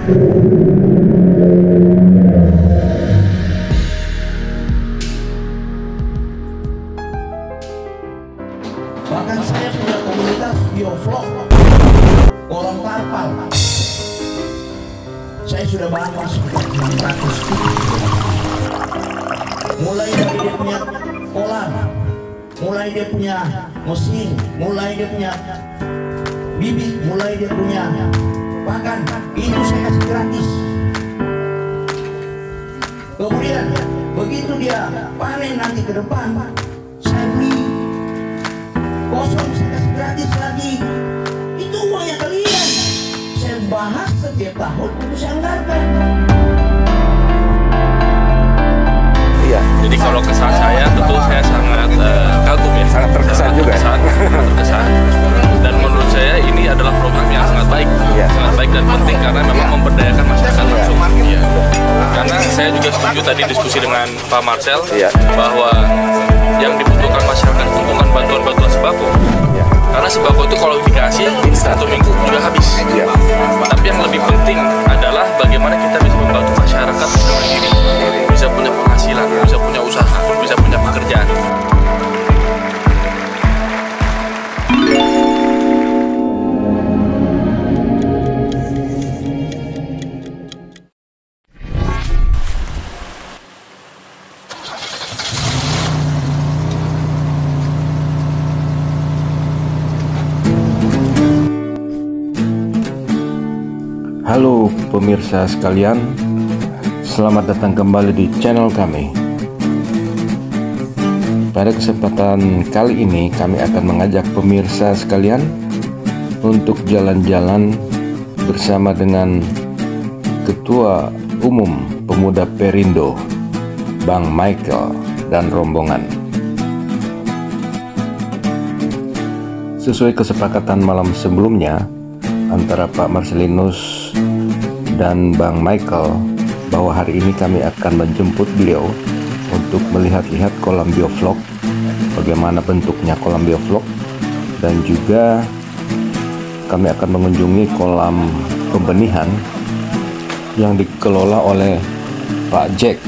Bahkan saya punya komunitas biovlog kolam tarpal. Saya sudah bangun sekitar 600 feet. Mulai dari dia punya kolam, mulai dia punya mesin, mulai dia punya bibit, mulai dia punya pakan, itu saya kasih gratis. Kemudian begitu dia panen nanti ke depan, saya beli kosong, saya kasih gratis lagi. Itu uangnya kalian. Saya bahas setiap tahun itu saya anggarkan. Iya. Jadi kalau kesan saya tentu saya sangat kagum ya, Sangat terkesan juga. terkesan. Dan menurut saya ini adalah program yang sangat baik, Iya. sangat baik dan penting karena memang memberdayakan masyarakat langsung. Iya. Karena saya juga setuju tadi diskusi dengan Pak Marcel Iya. bahwa yang dibutuhkan masyarakat itu bukan bantuan-bantuan sembako. Iya. Karena sembako itu kalau dikasih satu minggu sudah habis. Iya. Tapi yang lebih penting adalah bagaimana kita bisa membantu masyarakat bisa berdiri, bisa punya penghasilan, bisa punya usaha, bisa punya pekerjaan. Halo pemirsa sekalian, selamat datang kembali di channel kami. Pada kesempatan kali ini kami akan mengajak pemirsa sekalian untuk jalan-jalan bersama dengan Ketua Umum Pemuda Perindo, Bang Michael dan rombongan. Sesuai kesepakatan malam sebelumnya antara Pak Marcelinus dan Bang Michael bahwa hari ini kami akan menjemput beliau untuk melihat-lihat kolam biovlog, bagaimana bentuknya kolam biovlog, dan juga kami akan mengunjungi kolam pembenihan yang dikelola oleh Pak Jack.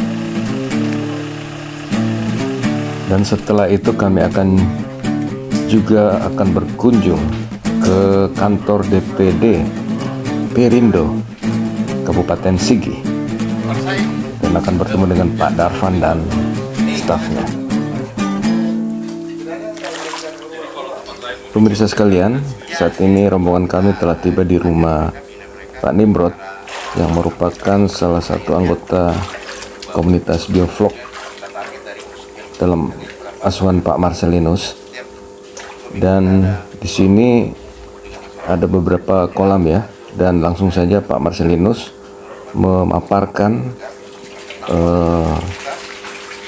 Dan setelah itu kami akan berkunjung ke kantor DPD Perindo Kabupaten Sigi dan akan bertemu dengan Pak Darvan dan stafnya. Pemirsa sekalian, saat ini rombongan kami telah tiba di rumah Pak Nimrod yang merupakan salah satu anggota komunitas biovlog dalam asuhan Pak Marcelinus. Dan di sini ada beberapa kolam ya, dan langsung saja Pak Marcelinus memaparkan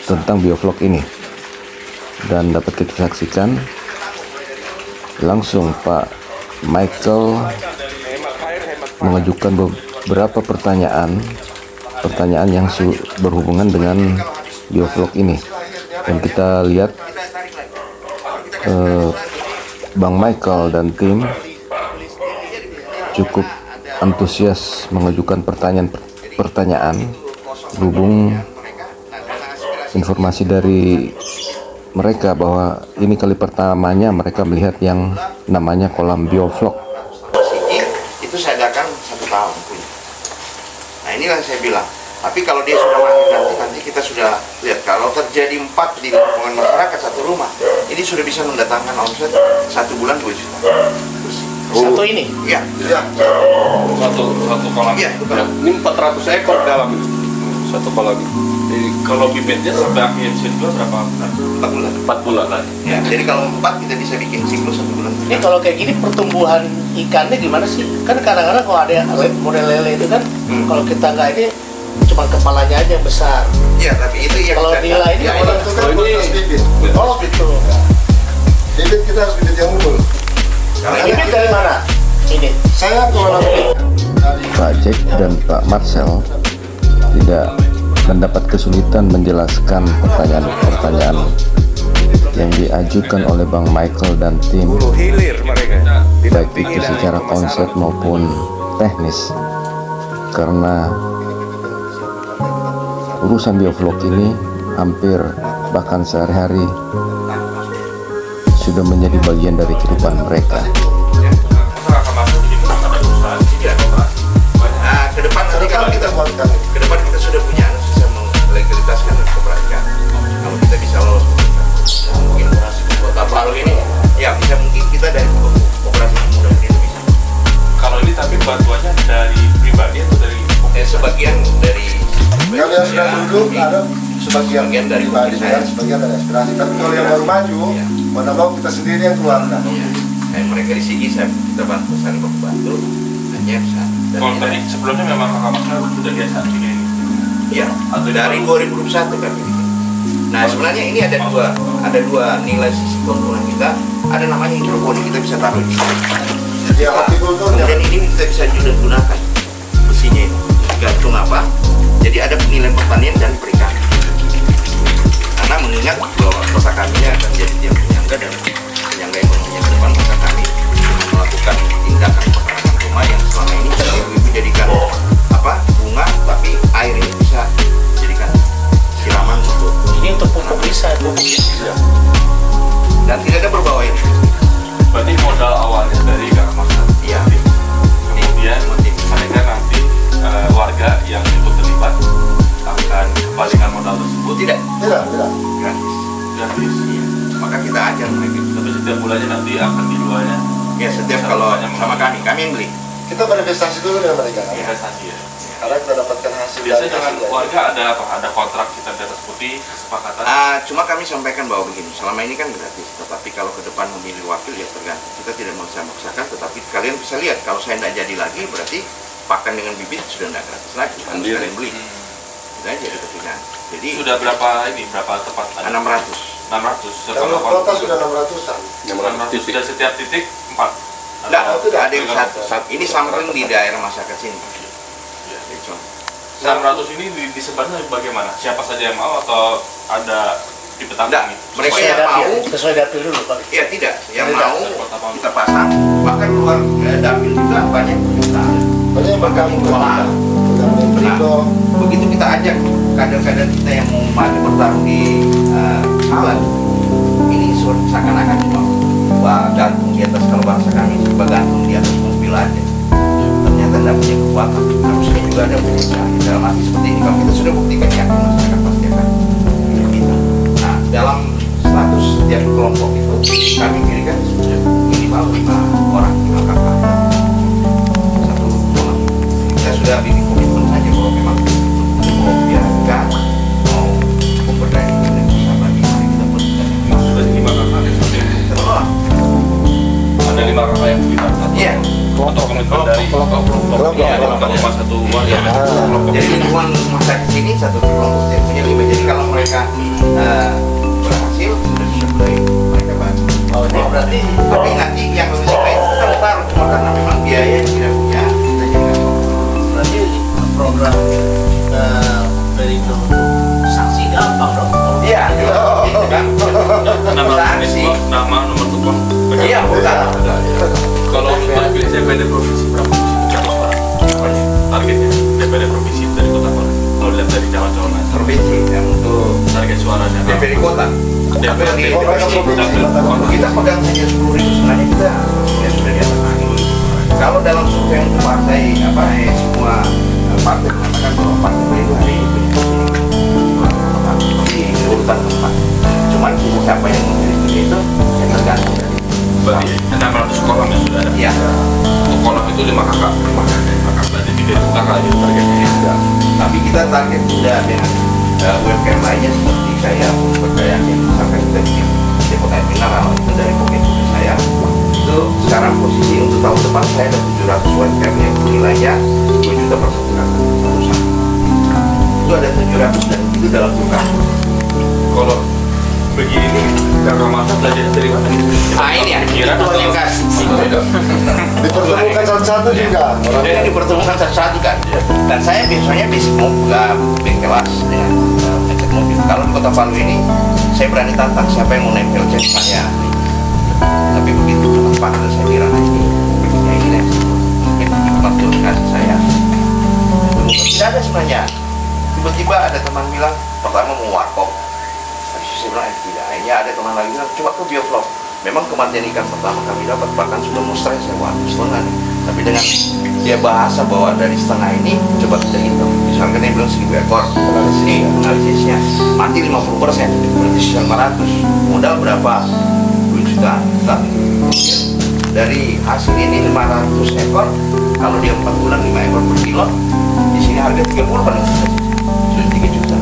tentang biovlog ini, dan dapat kita saksikan langsung Pak Michael mengajukan beberapa pertanyaan yang berhubungan dengan biovlog ini, dan kita lihat Bang Michael dan tim cukup antusias mengajukan pertanyaan berhubung informasi dari mereka bahwa ini kali pertamanya mereka melihat yang namanya kolam biovlog. Itu saya adakan 1 tahun punya. Nah inilah yang saya bilang. Tapi kalau dia sudah mahir nanti kita sudah lihat kalau terjadi 4 di lingkungan masyarakat satu rumah, ini sudah bisa mendatangkan omset 1 bulan 2 juta. Satu ini? Iya. Satu kolam. Iya. Ini 400 ekor dalam ini. Satu kolam. Jadi kalau bibitnya sampai akhir siklus berapa? 4 bulan. 4 bulan lagi. Ya, jadi kalau 4 kita bisa bikin siklus 1 bulan. Ini kalau kayak gini pertumbuhan ikannya gimana sih? Kan kadang-kadang kalau ada model lele itu kan, kalau kita nggak ini cuma kepalanya aja yang besar. Iya, tapi itu yang Kalau nilai ini orang itu kan bibit. oh gitu. Bibit kita harus bibit yang unggul. Ini dari mana? Ini. Saya tuan Pak Jack dan Pak Marcel tidak mendapat kesulitan menjelaskan pertanyaan-pertanyaan yang diajukan oleh Bang Michael dan tim, hilir mereka. baik itu secara konsep maupun teknis, karena urusan biovlog ini hampir bahkan sehari-hari sudah menjadi bagian dari kehidupan mereka. Ke depan nanti kalau kita ke depan kita sudah punya bisa melegalitaskan dan koperasikan. Kalau kita bisa lolos mungkin operasi Kota Palu ini, ya bisa mungkin kita dari koperasi mudah ini bisa. Kalau ini tapi bantuannya dari pribadi atau dari Sebagian dari kalau yang sudah duduk ada sebagian dari pribadi saya. dan sebagian dari aspirasi. Tapi kalau yang baru maju, mana mau kita sendiri yang keluarkan. Iya. Mereka di sini kita bantu saling membantu. Hanya bisa. kalau tadi sebelumnya memang kakak Mas sudah biasa bikin ini? Iya. Atau Dari 2021 kami bikin. Nah sebenarnya ini ada dua nilai sisi keuntungan kita. Ada namanya hidroponik, kita bisa taruh di sini. Ya, hortikultur. Kemudian ini kita bisa juga gunakan mesinnya ini. Gantung apa? Jadi ada nilai pertanian dan perikanan. Karena mengingat bahwa kota kami ini akan jadi tiang penyangga dan penyangga ekonominya ke depan, maka kami melakukan tindakan pekarangan rumah yang selama ini ibu-ibu jadikan bunga, tapi air ini bisa jadikan siraman untuk Ini untuk pupuk bisa, pupuk ya. dan tidak ada berbau air. Berarti modal awalnya dari kakak Mas. Iya. Kemudian mereka nanti warga yang ikut terlibat akan kembalikan modal tersebut Tidak Tidak. gratis. gratis. Iya. Maka kita ajar mereka. Tapi setiap bulannya nanti akan dijualnya Ya setiap kalau sama kami yang beli. Kita berinvestasi dulu dengan mereka. investasi ya. Karena kita dapatkan hasil Biasanya dari dengan hasil. warga ada apa? Ada kontrak kita di atas putih, kesepakatan. Cuma kami sampaikan bahwa begini, selama ini kan gratis, tetapi kalau ke depan memilih wakil ya tergantung. Kita tidak memaksakan, tetapi kalian bisa lihat kalau saya tidak jadi lagi, berarti pakan dengan bibit sudah tidak gratis lagi, harus kalian beli. Itu aja kepentingan. Jadi Sudah berapa tepat? 600. 600. Kalau kuota sudah 600-an. 600 dan setiap titik 4. Tidak, ada yang satu. Ini sampling di daerah masyarakat sini. Ya. Itu. 600 ini disebarnya bagaimana? Siapa saja yang mau atau ada dipetakan Tidak, nih? mereka Sesuai yang dapil, mau, sesuai dapil dulu Pak. ya tidak, yang Tidak. mau kita pasang, bahkan luar dapil juga banyak permintaan. Banyak yang bergabung dengan kita. Bergabung dengan Perindo. Begitu kita ajak kader-kader kita yang mau maju bertarung di alat, ini seakan-akan cuma gantung di atas, kalau bahasa kami gantung di atas mobil aja. Ternyata tidak punya kekuatan. Harusnya juga ada perusahaan dalam arti seperti ini. Kalau kita sudah buktikan, yakin masyarakat pasti akan pilih kita. Nah, dalam status setiap kelompok itu kami pilihkan minimal 5 orang, 5 kakak. Satu kelompok. Kita sudah bikin komitmen saja bahwa memang mau biarkan, mau pemberdayaan dan bisa bagi kita berikan. Sudah 5 kakak yang sampai Setelah, ada 5 kakak yang terlibat. iya. Untuk komitmen dari kelompok Iya, rumah satu warga. Jadi lingkungan rumah sakit sini satu kelompok dia punya 5. Jadi kalau mereka berhasil sudah bisa mulai mereka bantu. Oh, ini berarti Tapi nanti yang lebih baik kita taruh cuma karena memang biaya yang tidak punya kita jadikan berarti program Perindo untuk sanksi gampang dong. Iya, gitu kan. Nama Sanksi. nama nomor telepon. Iya, bukan. Kalau untuk terpilih DPD provinsi berapa targetnya DPD provinsi dari Kota Palu? Kalau dilihat dari calon-calon Provinsi yang untuk target suaranya DPD kota. DPD provinsi Kita pegang saja 10.000 sebenarnya kita ya sudah di atas angin. Kalau dalam survei untuk partai semua partai mengatakan bahwa partai itu hari ini di urutan keempat. Cuman siapa yang memilih itu yang tergantung dari berarti 600 kolam yang sudah ada. ya. Untuk kolam itu 5 kakak. Berarti 3.000 kakak itu targetnya. Tapi kita target sudah dengan UMKM lainnya seperti saya pemberdayaan yang sampai kita bikin depot air mineral itu dari pocket saya. Itu sekarang posisi untuk tahun depan saya ada 700 UMKM yang nilainya 2 juta per satu kakak. Itu ada 700 dan itu dalam bukan. Kalau begini kakak masa belajarnya dari mana? Ini ya, Pikiran atau yang kan. Dipertemukan satu-satu juga. Jadi dipertemukan satu-satu kan. Dan saya biasanya basic kelas dengan ngecat mobil. Kalau di Kota Palu ini saya berani tantang siapa yang mau nempel cat saya. Tapi begitu tempat saya kira ini begini mungkin hikmat kasih saya. nanya, tiba-tiba ada teman bilang, pertama mau warkop. Habis itu saya bilang, tidak. Akhirnya ada teman lagi bilang, coba ke bioflok. Memang kematian ikan pertama kami dapat, bahkan sudah mau stres, saya waduh setengah nih. Tapi dengan dia bahasa bahwa dari setengah ini, coba kita hitung. Misalkan dia bilang 1.000 ekor, analisisnya mati 50%, berarti sisa 500. Modal berapa? 2 juta. Dari hasil ini 500 ekor, kalau dia 4 bulan 5 ekor per kilo, di sini harga 30 paling sudah 3 juta.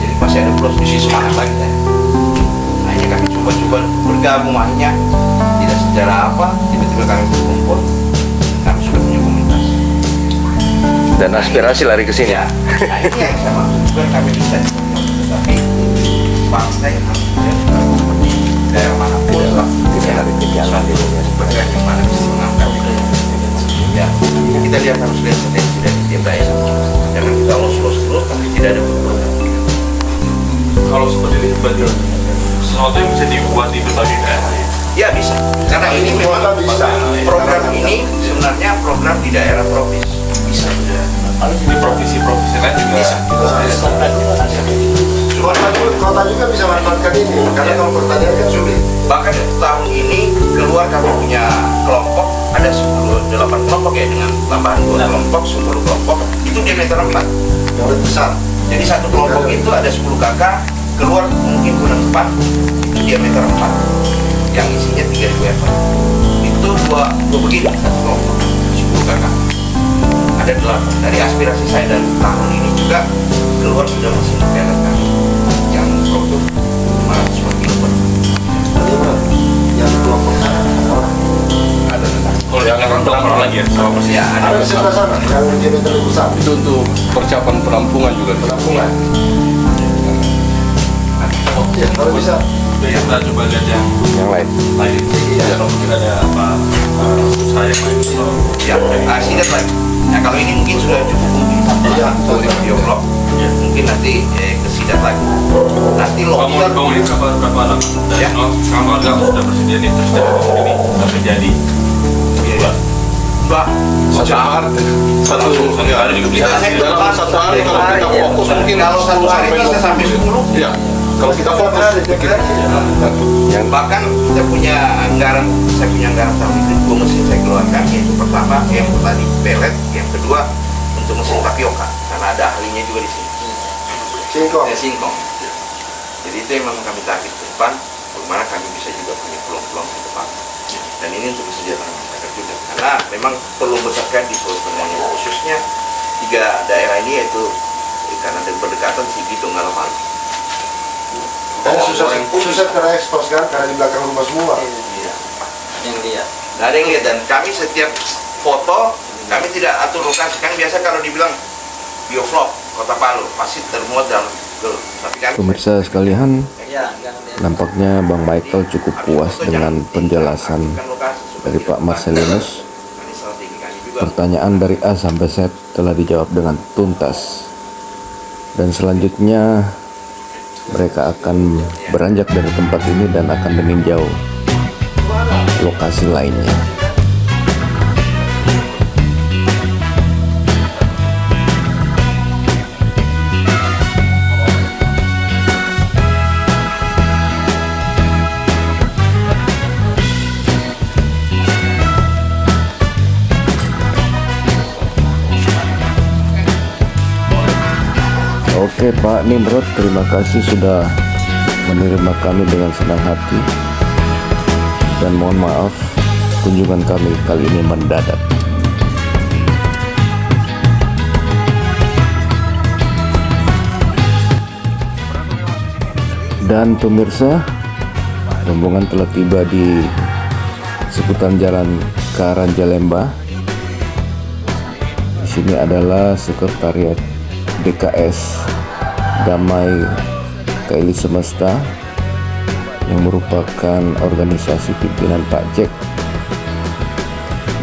Jadi masih ada plus, di sini semangat lagi saya. Hanya kami coba-coba bergabung, akhirnya tidak secara apa, tiba-tiba kami berkumpul, kami sudah punya komunitas. Dan aspirasi lari ke sini. Ya, nah ini yang saya maksud, bukan kami bisa, tapi bangsa yang harus seperti daerah manapun lah, tidak ada kejalan di dunia sebagai yang mana bisa mengangkat itu. Ya, kita lihat harus lihat potensi dari tiap daerah. Jangan kita los-los terus, tapi tidak ada perubahan. Kalau seperti ini berarti sesuatu yang bisa dibuat di berbagai daerah. Ya bisa, karena ini memang bisa. program ini sebenarnya program di daerah tropis. Bisa. Paling di provinsi-provinsi lain juga Bisa. Kota juga bisa manfaatkan ini, karena kalau pertanian kan sulit. Bahkan tahun ini keluar kami punya kelompok, ada 8 kelompok ya, dengan tambahan 2 kelompok, 10 kelompok, itu diameter 4. Yang lebih besar. Jadi satu kelompok itu ada 10 kakak, keluar mungkin bulan 4, itu diameter 4, yang isinya 3.000 ekor. Itu dua begini satu kelompok, 10 kakak. Ada 8. Dari aspirasi saya dan tahun ini juga keluar sudah mesin pelet kami yang produk 500 kilo per. Yang kelompok sana orang. Ada kalau yang orang lagi ya sama persis. ya, ada Ada di sebelah sana, yang diameter lebih besar. Itu untuk persiapan penampungan juga. Penampungan. Ya, kalau bisa. Kita coba lihat yang Yang lain. kalau mungkin ada apa usaha yang lain kalau ya, sidat lagi. Nah kalau ini mungkin sudah cukup mungkin Iya, untuk bioflok. Mungkin nanti ke sidat lagi. Nanti bangun lobster. bangun ini berapa lama dari Ya. nol sekarang warga sudah bersedia nih terus dari bangun ini sampai jadi Iya. Mbak, Satu hari, satu hari juga bisa. dalam satu hari kalau kita fokus mungkin kalau satu hari bisa sampai 10. Ya, kalau kita fokus bikin Yang bahkan kita punya anggaran, saya punya anggaran tahun itu 2 mesin saya keluarkan, yaitu pertama yang tadi pelet, yang kedua untuk mesin tapioka karena ada ahlinya juga di sini. Singkong. Singkong. Jadi itu yang memang kami target ke depan, bagaimana kami bisa juga punya peluang-peluang ke depan. Dan ini untuk kesejahteraan masyarakat juga, karena memang perlu besarkan di Sulawesi Tengah, khususnya 3 daerah ini, yaitu karena berdekatan Sigi, Donggala, Palu. Dan susah karena ekspos kan, karena di belakang rumah semua. Iya. Yang lihat. Nggak ada yang lihat, dan kami setiap foto kami tidak atur lokasi. Kan biasa kalau dibilang biovlog Kota Palu pasti termuat dalam itu. Tapi kami Pemirsa sekalian, Ya, jangan lihat. nampaknya Bang Michael cukup puas dengan penjelasan dari Pak Marcelinus. Ini strategi kami juga. Pertanyaan dari A sampai Z telah dijawab dengan tuntas. Dan selanjutnya mereka akan beranjak dari tempat ini dan akan meninjau lokasi lainnya. Oke Pak Nimrod, terima kasih sudah menerima kami dengan senang hati. Dan mohon maaf, kunjungan kami kali ini mendadak. Dan pemirsa, rombongan telah tiba di seputaran Jalan Karanjalemba. Di sini adalah sekretariat DKS Damai Kaili Semesta yang merupakan organisasi pimpinan Pak Jack,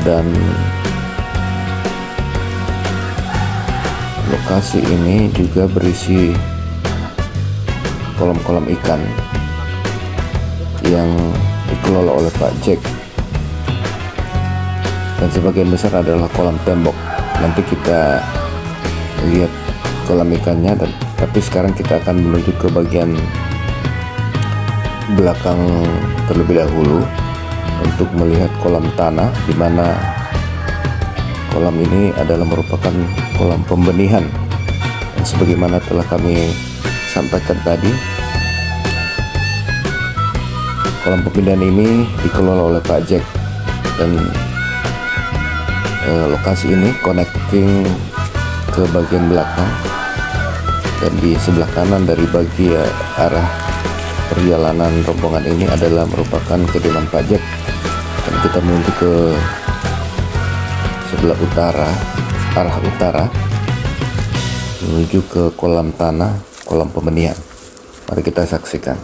dan lokasi ini juga berisi kolam-kolam ikan yang dikelola oleh Pak Jack, dan sebagian besar adalah kolam tembok. Nanti kita lihat kolam ikannya, tapi sekarang kita akan menuju ke bagian belakang terlebih dahulu untuk melihat kolam tanah, di mana kolam ini adalah merupakan kolam pembenihan. Dan sebagaimana telah kami sampaikan tadi, kolam pembenihan ini dikelola oleh Pak Jack, dan lokasi ini connecting ke bagian belakang, dan di sebelah kanan dari arah perjalanan rombongan ini adalah merupakan kediaman Pak Jack, dan kita menuju ke sebelah utara, arah utara, menuju ke kolam tanah, kolam pembenihan. Mari kita saksikan.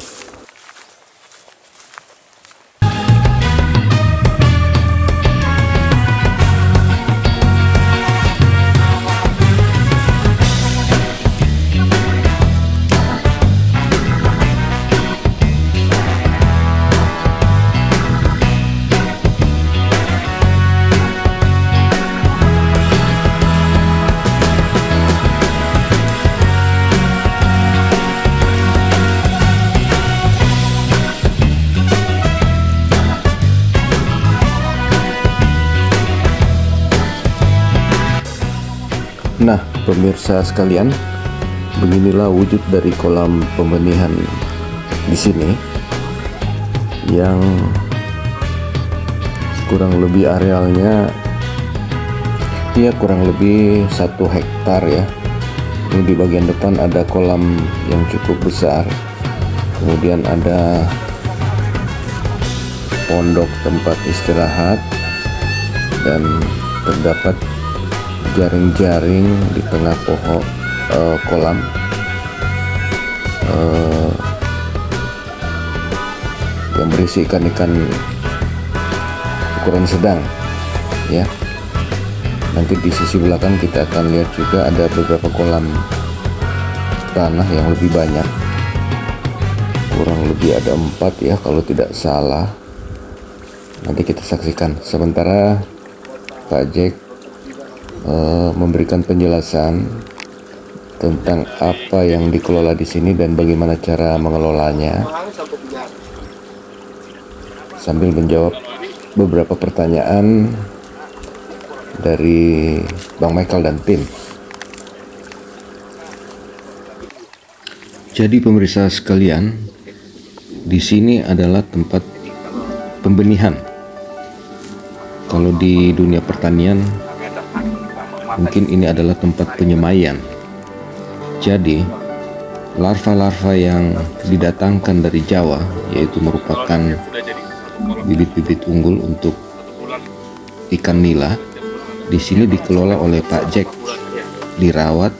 Nah, pemirsa sekalian, beginilah wujud dari kolam pembenihan di sini, yang kurang lebih arealnya ya kurang lebih 1 hektar ya. Ini di bagian depan ada kolam yang cukup besar, kemudian ada pondok tempat istirahat, dan terdapat jaring-jaring di tengah kolam yang berisi ikan-ikan ukuran sedang ya. Nanti di sisi belakang kita akan lihat juga ada beberapa kolam tanah yang lebih banyak, kurang lebih ada 4 ya kalau tidak salah. Nanti kita saksikan sementara Pak Jack memberikan penjelasan tentang apa yang dikelola di sini dan bagaimana cara mengelolanya, sambil menjawab beberapa pertanyaan dari Bang Michael dan tim. Jadi pemirsa sekalian, di sini adalah tempat pembenihan. Kalau di dunia pertanian mungkin ini adalah tempat penyemaian. Jadi larva-larva yang didatangkan dari Jawa, yaitu merupakan bibit-bibit unggul untuk ikan nila, di sini dikelola oleh Pak Jack, dirawat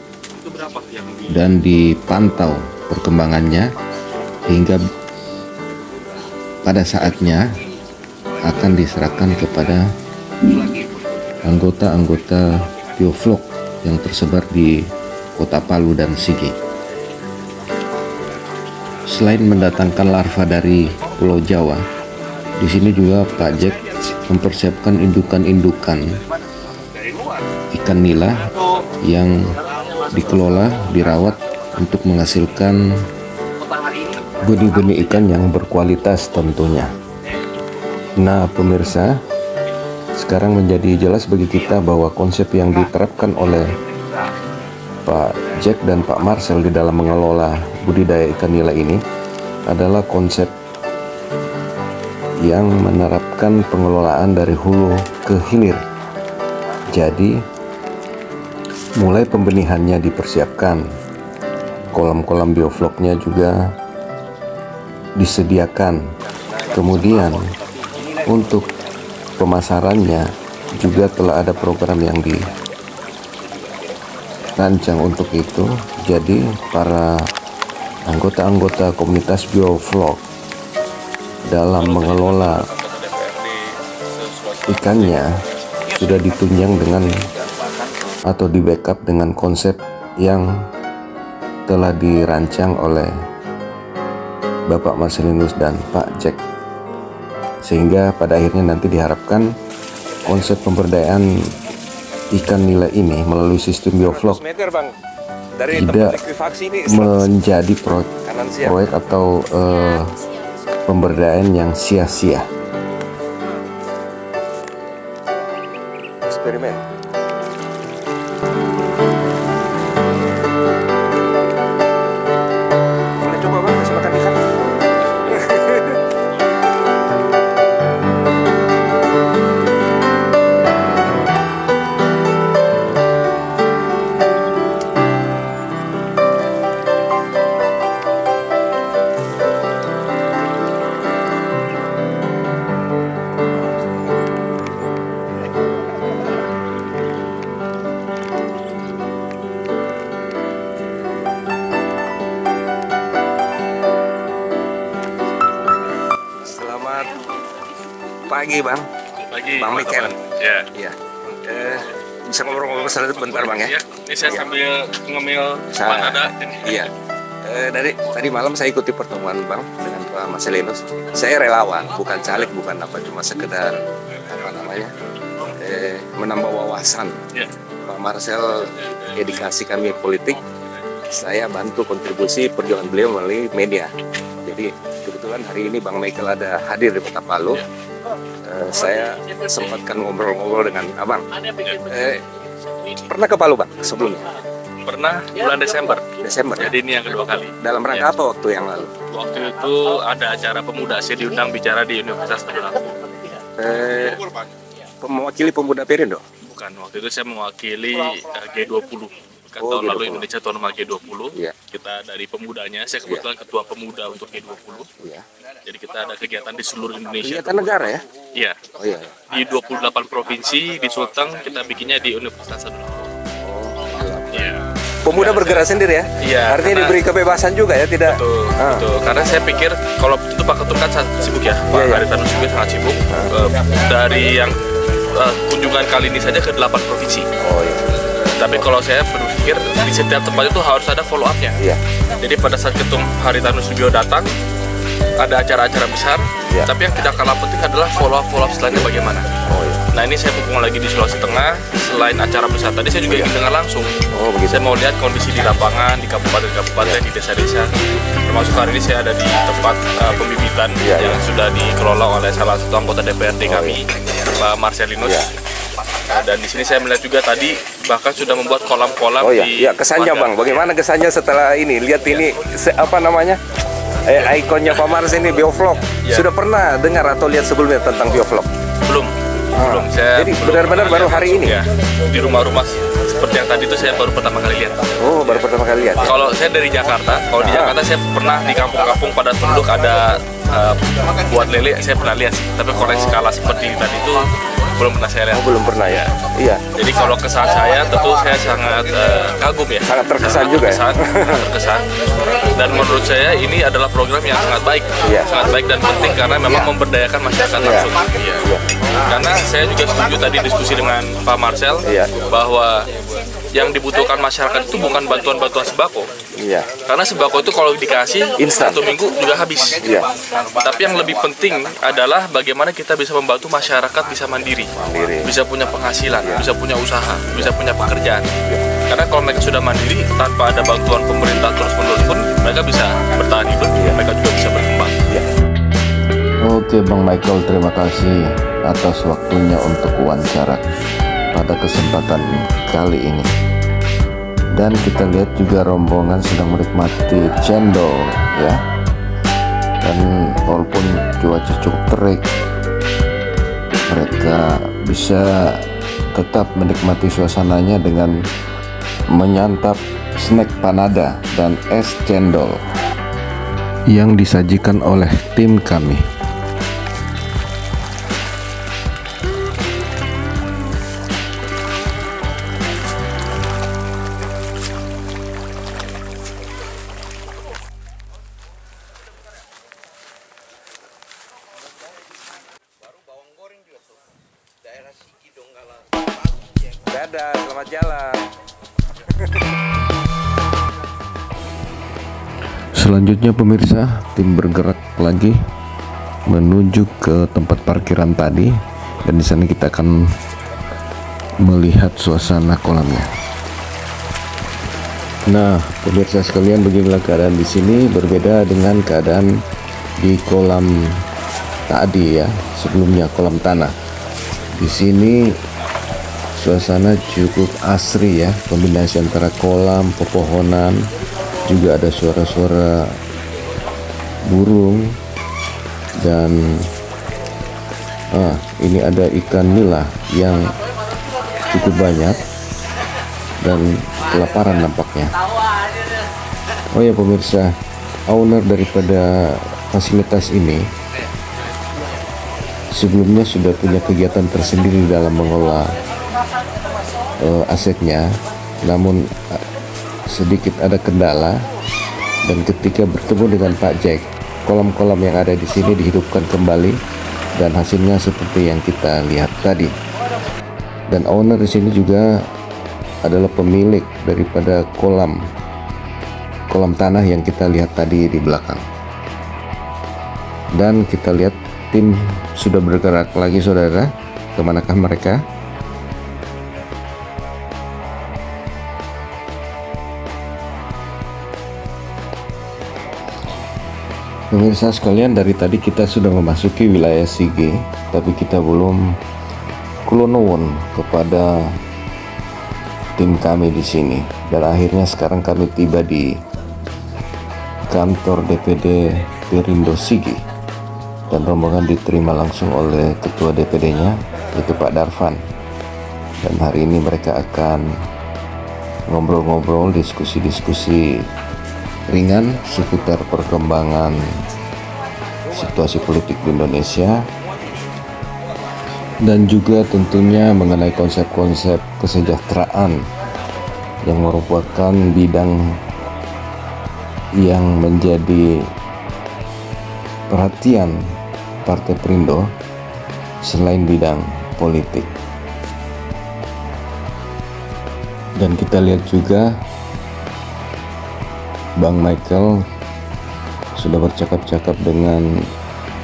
dan dipantau perkembangannya hingga pada saatnya akan diserahkan kepada anggota-anggota bioflok yang tersebar di Kota Palu dan Sigi. Selain mendatangkan larva dari Pulau Jawa, di sini juga Pak Jack mempersiapkan indukan-indukan ikan nila yang dikelola, dirawat untuk menghasilkan benih-benih ikan yang berkualitas tentunya. Nah pemirsa, sekarang menjadi jelas bagi kita bahwa konsep yang diterapkan oleh Pak Jack dan Pak Marcel di dalam mengelola budidaya ikan nila ini adalah konsep yang menerapkan pengelolaan dari hulu ke hilir. Jadi mulai pembenihannya dipersiapkan, kolam-kolam biofloknya juga disediakan, kemudian untuk pemasarannya juga telah ada program yang dirancang untuk itu. Jadi para anggota-anggota komunitas bioflok dalam mengelola ikannya sudah ditunjang dengan atau di backup dengan konsep yang telah dirancang oleh Bapak Marcelinus dan Pak Jack, sehingga pada akhirnya nanti diharapkan konsep pemberdayaan ikan nila ini melalui sistem bioflok meter bang dari tidak menjadi proyek atau pemberdayaan yang sia-sia. Eksperimen. Boleh coba bang kasih makan ikan? Pagi bang. Pagi. Bang Mikel. Ya. Iya. Bisa ngobrol-ngobrol sebentar bang ya? Ini saya sambil ngemil panada. Iya. Dari tadi malam saya ikuti pertemuan bang dengan Pak Marcelinus. Saya relawan, bukan caleg, bukan apa, cuma sekedar apa namanya menambah wawasan. Ya. Pak Marcel edukasi kami politik. Saya bantu kontribusi perjuangan beliau melalui media. Jadi kebetulan hari ini Bang Michael ada hadir di Kota Palu. Saya sempatkan ngobrol-ngobrol dengan abang. Pernah ke Palu bang sebelumnya? Pernah bulan Desember. Desember. Jadi ini yang kedua kali. Dalam rangka apa waktu yang lalu? Waktu itu ada acara pemuda, saya diundang bicara di Universitas Tadulako. Mewakili pemuda Perindo? Bukan, waktu itu saya mewakili G20. Tahun lalu Indonesia tuan rumah G20. Ya. Kita dari pemudanya, saya kebetulan ketua pemuda untuk G20. Ya. Jadi kita ada kegiatan di seluruh Indonesia. Kegiatan negara ya? Iya. Oh iya. Di 28 provinsi, di Sulteng kita bikinnya di Universitas Tadulako. Iya. Pemuda bergerak sendiri ya? Iya. Artinya diberi kebebasan juga ya, tidak? Betul, betul. Karena saya pikir kalau itu Pak Ketum kan sangat sibuk ya, Pak Haritanu Sudibyo sangat sibuk. Dari yang kunjungan kali ini saja ke 8 provinsi. Oh iya. Tapi kalau saya berpikir di setiap tempat itu harus ada follow up-nya. Iya. Jadi pada saat Ketum Haritanu Sudibyo datang, ada acara-acara besar, tapi yang tidak kalah penting adalah follow up setelahnya bagaimana. Oh iya. Nah ini saya mumpung lagi di Sulawesi Tengah, selain acara besar tadi saya juga ingin dengar langsung. Oh begitu. Saya mau lihat kondisi di lapangan, di kabupaten-kabupaten, di desa-desa. Termasuk hari ini saya ada di tempat pembibitan yang sudah dikelola oleh salah satu anggota DPRD kami, Pak Marcelinus. Dan di sini saya melihat juga tadi bahkan sudah membuat kolam-kolam di kesannya bang, bagaimana kesannya setelah ini? Lihat ini apa namanya? Ikonnya Pak Mars ini bioflok. Sudah pernah dengar atau lihat sebelumnya tentang bioflok? Belum. Saya jadi benar-benar baru hari ini ya, di rumah-rumah seperti yang tadi itu saya baru pertama kali lihat. Oh, baru pertama kali lihat. Kalau saya dari Jakarta, kalau di Jakarta saya pernah di kampung-kampung padat penduduk ada buat lele, saya pernah lihat sih. Tapi kalau skala seperti tadi itu belum pernah saya lihat. Oh, belum pernah ya? Iya. Jadi kalau kesan saya tentu saya sangat kagum ya. Sangat terkesan juga ya? Terkesan. Dan menurut saya ini adalah program yang sangat baik. Sangat baik dan penting karena memang memberdayakan masyarakat langsung. Karena saya juga setuju tadi diskusi dengan Pak Marcel bahwa yang dibutuhkan masyarakat itu bukan bantuan-bantuan sembako. Karena sembako itu kalau dikasih instan, 1 minggu juga habis. Tapi yang lebih penting adalah bagaimana kita bisa membantu masyarakat bisa mandiri, bisa punya penghasilan, bisa punya usaha, bisa punya pekerjaan. Karena kalau mereka sudah mandiri tanpa ada bantuan pemerintah terus-menerus pun mereka bisa bertahan hidup, mereka juga bisa berkembang. Oke Bang Michael, terima kasih atas waktunya untuk wawancara pada kesempatan kali ini. Dan kita lihat juga rombongan sedang menikmati cendol ya. Dan walaupun cuaca cukup terik, mereka bisa tetap menikmati suasananya dengan menyantap snack panada dan es cendol yang disajikan oleh tim kami. Dadah, selamat jalan. Selanjutnya pemirsa, tim bergerak lagi menuju ke tempat parkiran tadi, dan di sana kita akan melihat suasana kolamnya. Nah, pemirsa sekalian, beginilah keadaan di sini, berbeda dengan keadaan di kolam tadi ya, sebelumnya kolam tanah. Di sini suasana cukup asri ya, kombinasi antara kolam, pepohonan, juga ada suara-suara burung, dan ini ada ikan nila yang cukup banyak dan kelaparan nampaknya. Oh ya pemirsa, owner daripada fasilitas ini sebelumnya sudah punya kegiatan tersendiri dalam mengelola asetnya, namun sedikit ada kendala, dan ketika bertemu dengan Pak Jack, kolam-kolam yang ada di sini dihidupkan kembali dan hasilnya seperti yang kita lihat tadi. Dan owner di sini juga adalah pemilik daripada kolam tanah yang kita lihat tadi di belakang. Dan kita lihat tim sudah bergerak lagi, saudara. Kemanakah mereka? Pemirsa sekalian, dari tadi kita sudah memasuki wilayah Sigi, tapi kita belum kulonowon kepada tim kami di sini. Dan akhirnya sekarang kami tiba di kantor DPD Perindo Sigi, dan rombongan diterima langsung oleh ketua DPD-nya, yaitu Pak Darvan. Dan hari ini mereka akan ngobrol-ngobrol, diskusi-diskusi ringan seputar perkembangan situasi politik di Indonesia, dan juga tentunya mengenai konsep-konsep kesejahteraan yang merupakan bidang yang menjadi perhatian Partai Perindo selain bidang politik. Dan kita lihat juga Bang Michael sudah bercakap-cakap dengan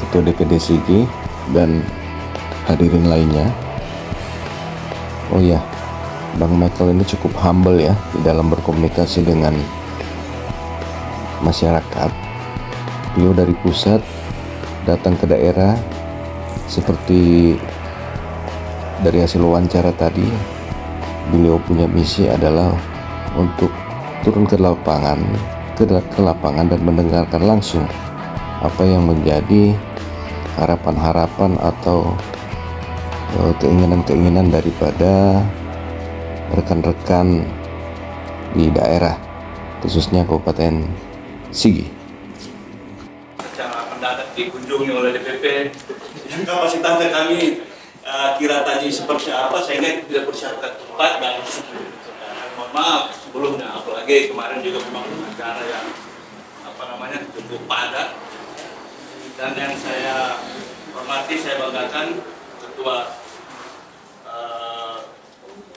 Ketua DPD Sigi dan hadirin lainnya. Oh ya, Bang Michael ini cukup humble ya di dalam berkomunikasi dengan masyarakat. Beliau dari pusat datang ke daerah, seperti dari hasil wawancara tadi, beliau punya misi adalah untuk turun ke lapangan dan mendengarkan langsung apa yang menjadi harapan-harapan atau keinginan-keinginan daripada rekan-rekan di daerah, khususnya Kabupaten Sigi. Secara mendadak dikunjungi oleh DPP yang kapasitasnya kami kira tadi seperti apa, sehingga tidak persiapkan tempat, dan mohon maaf sebelumnya, apalagi kemarin juga memang acara yang cukup padat. Dan yang saya hormati, saya banggakan Ketua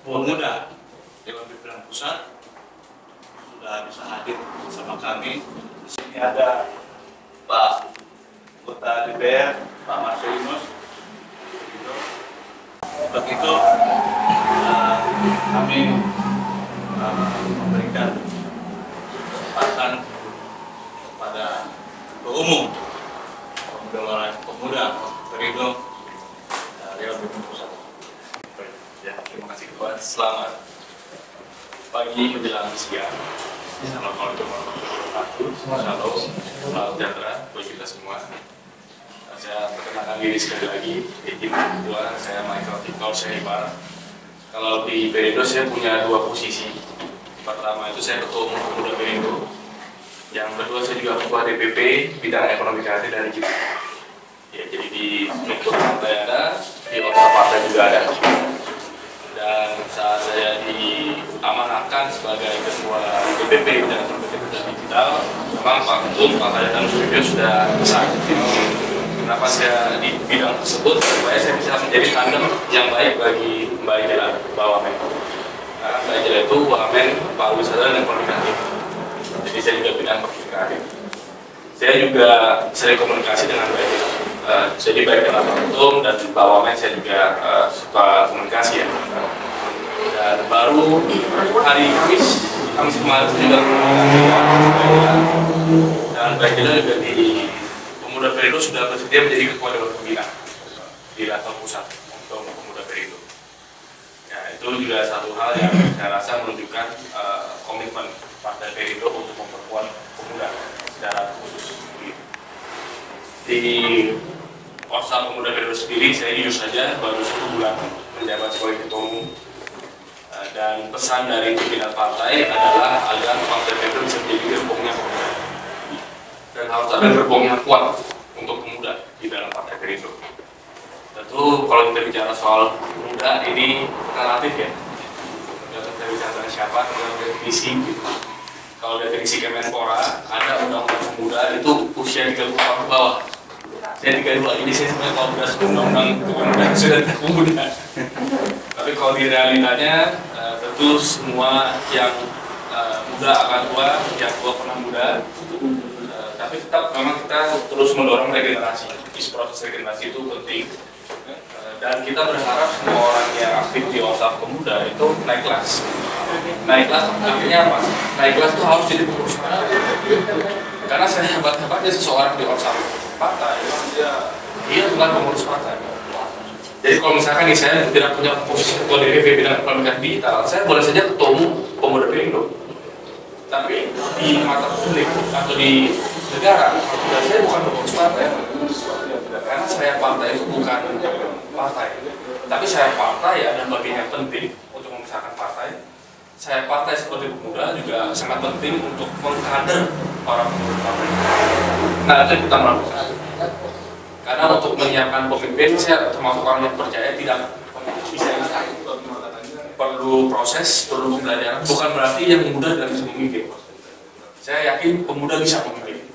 Pemuda Dewan Pimpinan Pusat sudah bisa hadir bersama kami. Di sini ada Pak Anggota DPR, Pak Marcelinus. Begitu kami memberikan kesempatan kepada Ketua Umum Pemuda Perindo Dewan Pimpinan Pusat. Ya, terima kasih Ketua. Selamat pagi menjelang siang. Assalamualaikum warahmatullahi wabarakatuh. Shalom, salam sejahtera bagi kita semua. Saya perkenalkan diri sekali lagi, di tim kedua saya Michael Victor Sehimar. Kalau di Perindo saya punya dua posisi. Pertama itu saya Ketua Umum Pemuda Perindo. Yang kedua saya juga Ketua DPP bidang ekonomi kreatif dari kita. Ya, jadi di struktur partai ada, di otak partai juga ada. Dan saat saya diamanahkan sebagai Ketua DPP bidang ekonomi kreatif dan digital, memang Pak Ketum, Pak Haryatan Suryo sudah besar. Kenapa saya di bidang tersebut? Supaya saya bisa menjadi tandem yang baik bagi Mbak Ijela, Pak Wamen. Karena Mbak Ijela itu Wamen pariwisata dan ekonomi kreatif. Jadi saya juga bidang ekonomi kreatif. Saya juga sering komunikasi dengan Mbak Ijela. Jadi baik dengan Pak Ketum dan Pak Wamen saya juga suka komunikasi ya. Dan baru hari Kamis kemarin juga dan Pak Jela juga di Pemuda Perindo sudah bersedia menjadi ketua dewan pembina di level pusat untuk Pemuda Perindo. Ya, itu juga satu hal yang saya rasa menunjukkan komitmen Partai Perindo untuk memperkuat pemuda secara khusus. Di Orsa Pemuda Perindo sendiri, saya jujur saja baru 1 bulan menjabat sebagai ketua umum. Dan pesan dari pimpinan partai adalah agar Partai Perindo bisa menjadi gerbongnya pemuda dan harus ada gerbong yang kuat untuk pemuda di dalam Partai Perindo. Tentu kalau kita bicara soal pemuda ini relatif ya, kita bicara siapa dengan definisi gitu. Kalau definisi Kemenpora ada undang-undang pemuda itu usia 30 tahun ke bawah. Saya 32 ini saya sebenarnya kalau sudah undang-undang kepemudaan sudah tidak pemuda. Tapi kalau di realitanya tentu semua yang muda akan tua, yang tua pernah muda. Tapi tetap memang kita terus mendorong regenerasi. Proses regenerasi itu penting. Dan kita berharap semua orang yang aktif di Orsa Pemuda itu naik kelas. Naik kelas artinya apa? Naik kelas itu harus jadi pengurus partai. Karena saya hebat-hebatnya seseorang di Orsa partai, dia bukan pengurus partai. Jadi kalau misalkan nih saya tidak punya posisi ketua DPP bidang komunikasi digital, saya boleh saja ketua umum Pemuda Perindo. Tapi di mata publik atau di negara, saya bukan pengurus partai. Karena saya partai itu bukan partai. Tapi saya partai ada bagian yang penting untuk memisahkan partai. Saya partai seperti pemuda juga sangat penting untuk mengkader para pengurus partai. Nah, itu kita melakukan. Karena untuk menyiapkan pemimpin, saya termasuk orang yang percaya tidak bisa instan. Perlu proses, perlu pembelajaran. Bukan berarti yang muda tidak bisa memimpin. Saya yakin pemuda bisa memimpin,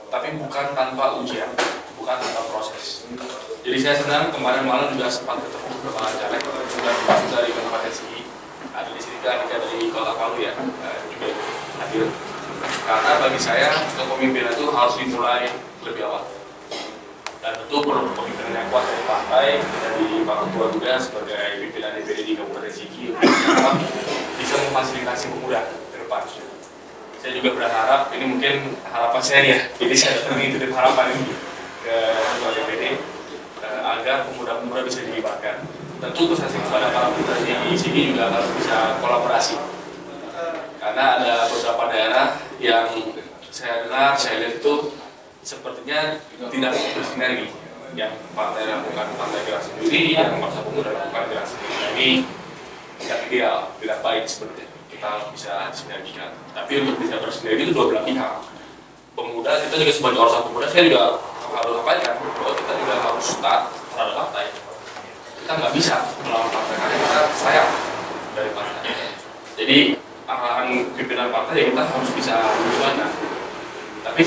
tapi bukan tanpa ujian, bukan tanpa proses. Jadi saya senang kemarin malam juga sempat ketemu beberapa caleg sudah masuk dari Kabupaten Sigi. Ada di sini kan dari Kota Palu ya, juga hadir. Karena bagi saya kepemimpinan itu harus dimulai lebih awal. Dan tentu perlu pemimpinan yang kuat dari partai, dari Pak Ketua juga sebagai pimpinan DPD di Kabupaten Sigi bisa memfasilitasi pemuda ke depan. Saya juga berharap, ini mungkin harapan saya ya, jadi saya datang titip harapan ini ke Ketua DPD agar pemuda-pemuda bisa dilibatkan. Tentu pesan kepada para pemuda di sini juga harus bisa kolaborasi. Karena ada beberapa daerah yang saya dengar, saya lihat itu sepertinya tidak bersinergi. Yang partai lakukan partai gerak sendiri, yang masa pemuda lakukan gerak sendiri. Nah, ini tidak ideal, tidak baik sebenarnya. Kita harus bisa sinergikan. Tapi untuk bisa bersinergi itu dua belah pihak. Pemuda, kita juga sebagai Orsa Pemuda, saya juga harus sampaikan bahwa kita juga harus start terhadap partai. Kita nggak bisa melawan partai karena kita sayang dari partai. Jadi arahan pimpinan partai ya kita harus bisa menyesuaikan. Tapi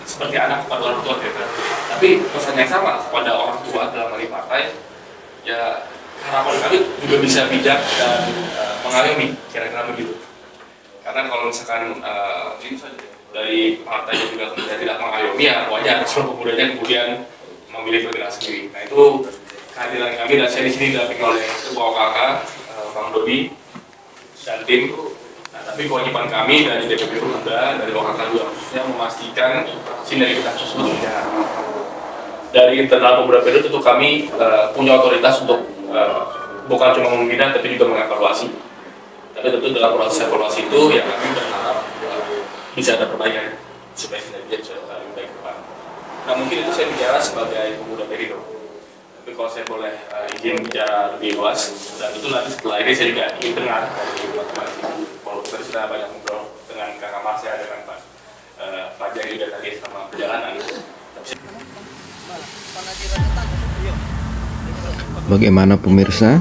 seperti anak kepada orang tua kita. Tapi pesan yang sama kepada orang tua dalam hal partai, ya harapan kami juga bisa bijak dan mengayomi, kira-kira begitu. Karena kalau misalkan dari partai juga kemudian tidak mengayomi, ya wajar seluruh pemudanya kemudian memilih bergerak sendiri. Nah itu kehadiran kami dan saya di sini didampingi oleh Ketua OKK, Bang Dodi dan tim. Nah, tapi kewajiban kami dari DPP Pemuda, dari OKK juga khususnya memastikan sinergitas tersebut berjalan. Dari internal Pemuda Perindo tentu kami punya otoritas untuk bukan cuma membina tapi juga mengevaluasi. Tapi tentu dalam proses evaluasi itu ya kami berharap bisa ada perbaikan supaya sinergi bisa lebih baik ke depan. Nah mungkin itu saya bicara sebagai Pemuda Perindo. Tapi kalau saya boleh izin bicara lebih luas, dan itu nanti setelah ini saya juga ingin dengar dari teman-teman. Walaupun tadi sudah banyak ngobrol dengan Kakak Marsha, dengan Pak Jaya juga tadi sama perjalanan. Bagaimana pemirsa?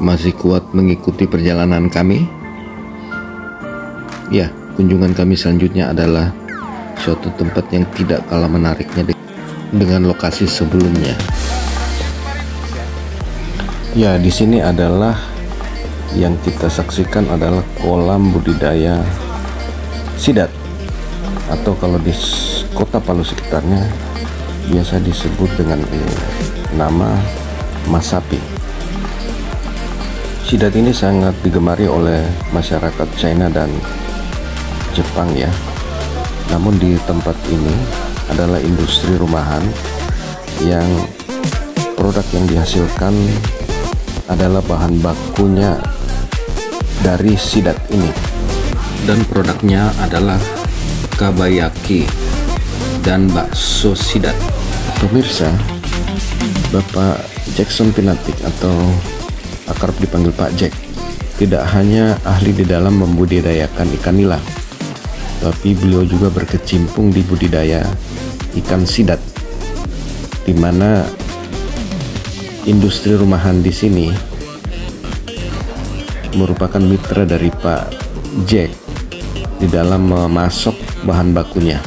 Masih kuat mengikuti perjalanan kami? Ya, kunjungan kami selanjutnya adalah suatu tempat yang tidak kalah menariknya dengan lokasi sebelumnya. Ya, di sini adalah yang kita saksikan adalah kolam budidaya sidat, atau kalau di Kota Palu sekitarnya biasa disebut dengan nama Masapi. Sidat ini sangat digemari oleh masyarakat China dan Jepang ya. Namun di tempat ini adalah industri rumahan yang produk yang dihasilkan adalah bahan bakunya dari sidat ini, dan produknya adalah kabayaki dan bakso sidat. Pemirsa, Bapak Jackson Pinatik atau akrab dipanggil Pak Jack tidak hanya ahli di dalam membudidayakan ikan nila, tapi beliau juga berkecimpung di budidaya ikan sidat, di mana industri rumahan di sini merupakan mitra dari Pak Jack di dalam memasok bahan bakunya.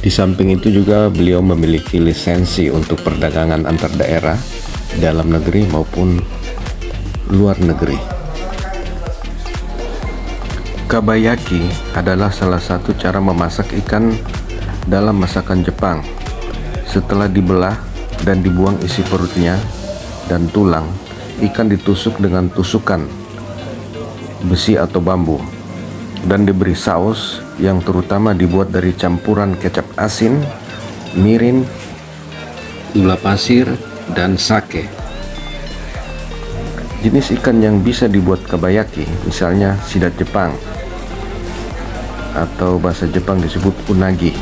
Di samping itu juga beliau memiliki lisensi untuk perdagangan antar daerah, dalam negeri maupun luar negeri. Kabayaki adalah salah satu cara memasak ikan dalam masakan Jepang. Setelah dibelah dan dibuang isi perutnya dan tulang, ikan ditusuk dengan tusukan besi atau bambu dan diberi saus yang terutama dibuat dari campuran kecap asin, mirin, gula pasir, dan sake. Jenis ikan yang bisa dibuat kabayaki misalnya sidat Jepang atau bahasa Jepang disebut unagi.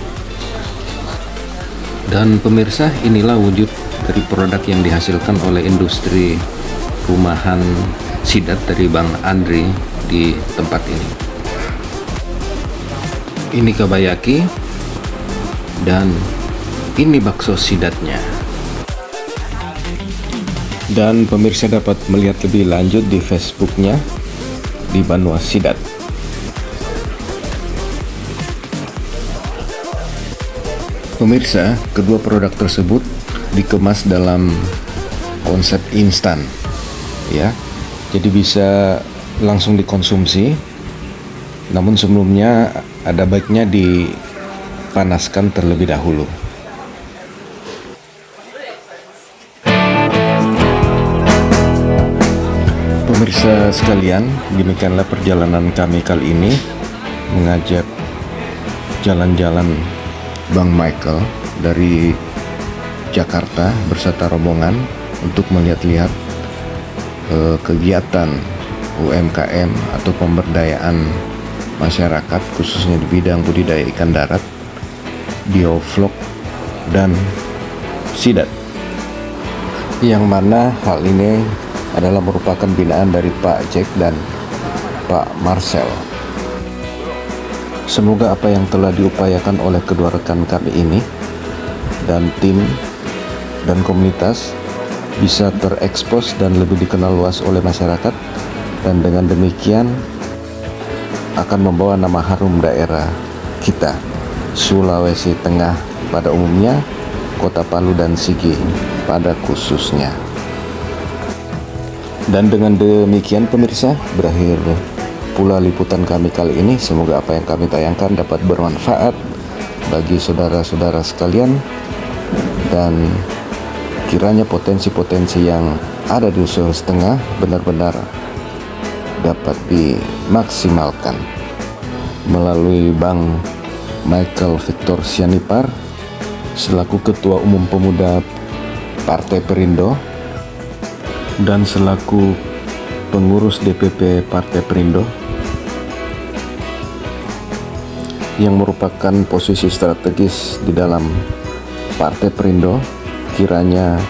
Dan pemirsa, inilah wujud dari produk yang dihasilkan oleh industri rumahan sidat dari Bang Andri di tempat ini. Ini kabayaki dan ini bakso sidatnya. Dan pemirsa dapat melihat lebih lanjut di Facebooknya di Banua Sidat. Pemirsa, kedua produk tersebut dikemas dalam konsep instan ya, jadi bisa langsung dikonsumsi, namun sebelumnya ada baiknya dipanaskan terlebih dahulu. Pemirsa sekalian, demikianlah perjalanan kami kali ini mengajak jalan-jalan Bang Michael dari Jakarta berserta rombongan untuk melihat-lihat kegiatan UMKM atau pemberdayaan masyarakat khususnya di bidang budidaya ikan darat, bioflok, dan sidat, yang mana hal ini adalah merupakan binaan dari Pak Jack dan Pak Marcel. Semoga apa yang telah diupayakan oleh kedua rekan kami ini dan tim dan komunitas bisa terekspos dan lebih dikenal luas oleh masyarakat, dan dengan demikian akan membawa nama harum daerah kita, Sulawesi Tengah pada umumnya, Kota Palu dan Sigi pada khususnya. Dan dengan demikian pemirsa, berakhir pula liputan kami kali ini. Semoga apa yang kami tayangkan dapat bermanfaat bagi saudara-saudara sekalian, dan kiranya potensi-potensi yang ada di Sulawesi Tengah benar-benar dapat dimaksimalkan melalui Bang Michael Victor Sianipar selaku Ketua Umum Pemuda Partai Perindo dan selaku pengurus DPP Partai Perindo yang merupakan posisi strategis di dalam Partai Perindo. Kiranya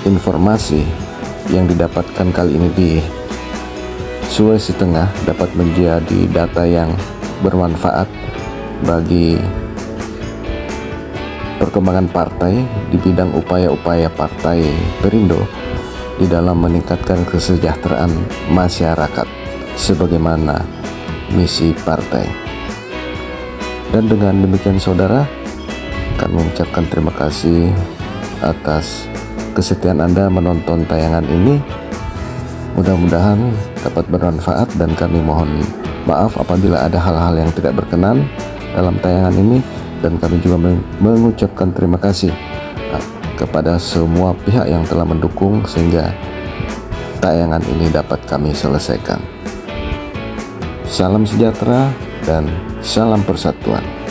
informasi yang didapatkan kali ini di Sulawesi Tengah dapat menjadi data yang bermanfaat bagi perkembangan partai di bidang upaya-upaya Partai Perindo di dalam meningkatkan kesejahteraan masyarakat sebagaimana misi partai. Dan dengan demikian saudara, kami mengucapkan terima kasih atas kesetiaan Anda menonton tayangan ini. Mudah-mudahan dapat bermanfaat, dan kami mohon maaf apabila ada hal-hal yang tidak berkenan dalam tayangan ini, dan kami juga mengucapkan terima kasih kepada semua pihak yang telah mendukung sehingga tayangan ini dapat kami selesaikan. Salam sejahtera dan salam persatuan.